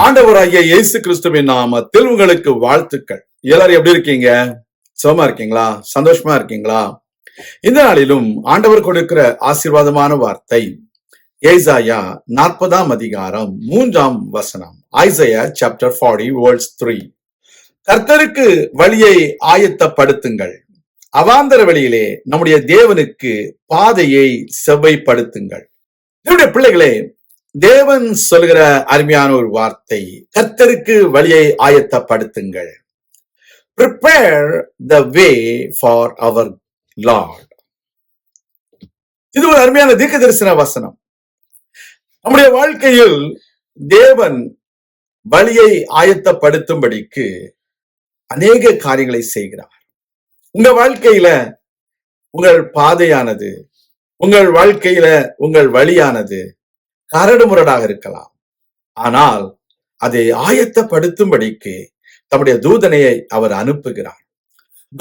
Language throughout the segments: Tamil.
ஆண்டவராகிய இயேசு கிறிஸ்துவின் நாமத்தில் உங்களுக்கு வாழ்த்துக்கள். எல்லாரும் எப்படி இருக்கீங்க? சுகமா இருக்கீங்களா? சந்தோஷமா இருக்கீங்களா? இந்த நாளிலும் ஆண்டவர் கொடுக்கிற ஆசீர்வாதமான வார்த்தை ஏசாயா 40 அதிகாரம் 3 ஐசையா சாப்டர் 40 verse 3. கர்த்தருக்கு வழியை ஆயத்தப்படுத்துங்கள், அவாந்தர வழியிலே நம்முடைய தேவனுக்கு பாதையை செவ்வைப்படுத்துங்கள். என்னுடைய பிள்ளைகளே, தேவன் சொல்கிற அருமையான ஒரு வார்த்தை, கர்த்தருக்கு வழியை ஆயத்தப்படுத்துங்கள். Prepare the way for our Lord. இது ஒரு அருமையான தீர்க்க தரிசன வசனம். நம்முடைய வாழ்க்கையில் தேவன் வழியை ஆயத்தப்படுத்தும்படிக்கு அநேக காரியங்களை செய்கிறார். உங்க வாழ்க்கையில உங்கள் பாதையானது, உங்கள் வாழ்க்கையில உங்கள் வழியானது கரடுமுரடாக இருக்கலாம். ஆனால் அதை ஆயத்தப்படுத்தும்படிக்கு தம்முடைய தூதனையை அவர் அனுப்புகிறார்.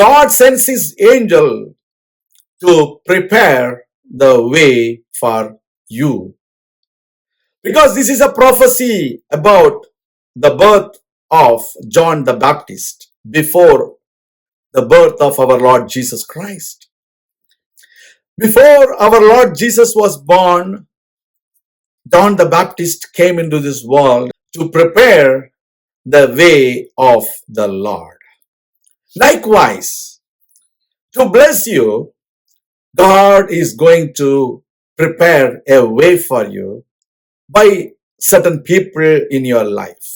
God sends his angel to prepare the way for you. Because this is a prophecy about the birth of John the Baptist before the birth of our Lord Jesus Christ. Before our Lord Jesus was born, John the Baptist came into this world to prepare the way of the Lord. Likewise, to bless you, God is going to prepare a way for you by certain people in your life.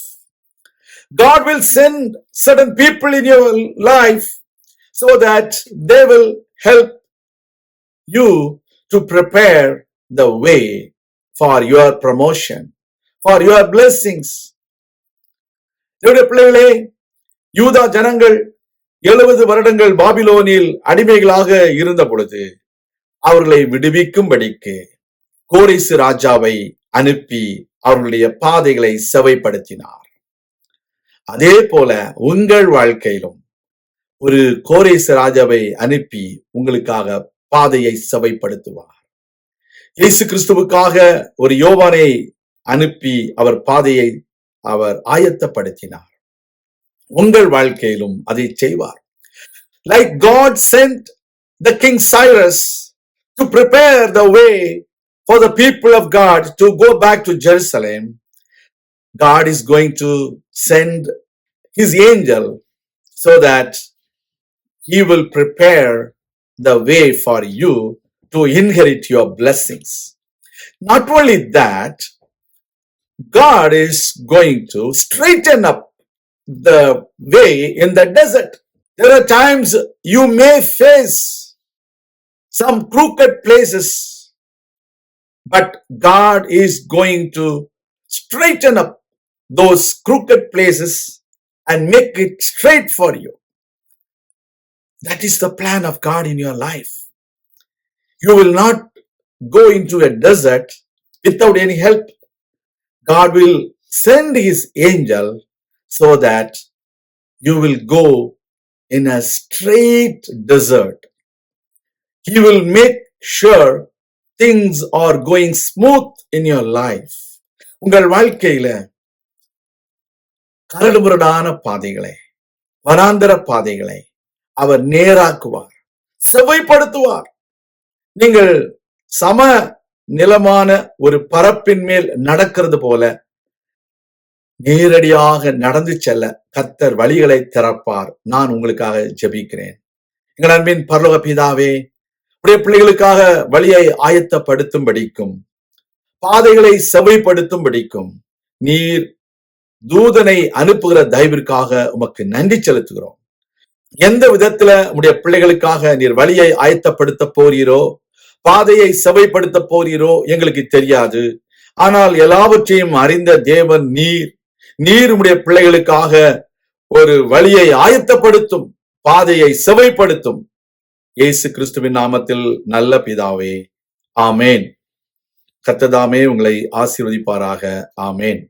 God will send certain people in your life so that they will help you to prepare the way for your promotion, for your blessings. என்னுடைய பிள்ளைகளே, யூதா ஜனங்கள் 70 வருடங்கள் பாபிலோனில் அடிமைகளாக இருந்த பொழுது அவர்களை விடுவிக்கும்படிக்கு கோரேசு ராஜாவை அனுப்பி அவர்களுடைய பாதைகளை செவைப்படுத்தினார். அதே போல உங்கள் வாழ்க்கையிலும் ஒரு கோரேசு ராஜாவை அனுப்பி உங்களுக்காக பாதையை செவைப்படுத்துவார். இயேசு கிறிஸ்துவுக்காக ஒரு யோவானை அனுப்பி அவர் பாதையை அவர் ஆயத்தப்படுத்தினார். உங்கள் வாழ்க்கையிலும் அதை செய்வார். Like God sent the King Cyrus to prepare the way for the people of God to go back to Jerusalem, God is going to send his angel so that he will prepare the way for you to inherit your blessings. Not only that, God is going to straighten up the way in the desert. There are times you may face some crooked places, but God is going to straighten up those crooked places and make it straight for you. That is the plan of God in your life. You will not go into a desert without any help. God will send his angel so that you will go in a straight desert. He will make sure things are going smooth in your life. உங்கள் வாழ்க்கையில கரடுமுரடான பாதைகளை, வனாந்தர பாதைகளை அவர் நேராக்குவார், செவ்வைப்படுத்துவார். நீங்கள் சம நிலமான ஒரு பரப்பின் மேல் நடக்கிறது போல நேரடியாக நடந்து செல்ல கர்த்தர் வழிகளை திறப்பார். நான் உங்களுக்காக ஜெபிக்கிறேன். எங்கள் அன்பின் பரலோக பிதாவே, உடைய பிள்ளைகளுக்காக வழியை ஆயத்தப்படுத்தும்படிக்கும் பாதைகளை செவ்வைப்படுத்தும்படிக்கும் நீர் தூதனை அனுப்புகிற தயவிற்காக உமக்கு நன்றி செலுத்துகிறோம். எந்த விதத்துல உடைய பிள்ளைகளுக்காக நீர் வழியை ஆயத்தப்படுத்த போறீரோ, பாதையை செவைப்படுத்த போறீரோ எங்களுக்கு தெரியாது. ஆனால் எல்லாவற்றையும் அறிந்த தேவன் நீர் உடைய பிள்ளைகளுக்காக ஒரு வழியை ஆயத்தப்படுத்தும், பாதையை செவைப்படுத்தும். இயேசு கிறிஸ்துவின் நாமத்தில் நல்ல பிதாவே, ஆமேன். கர்த்தர் தாமே உங்களை ஆசீர்வதிப்பாராக. ஆமேன்.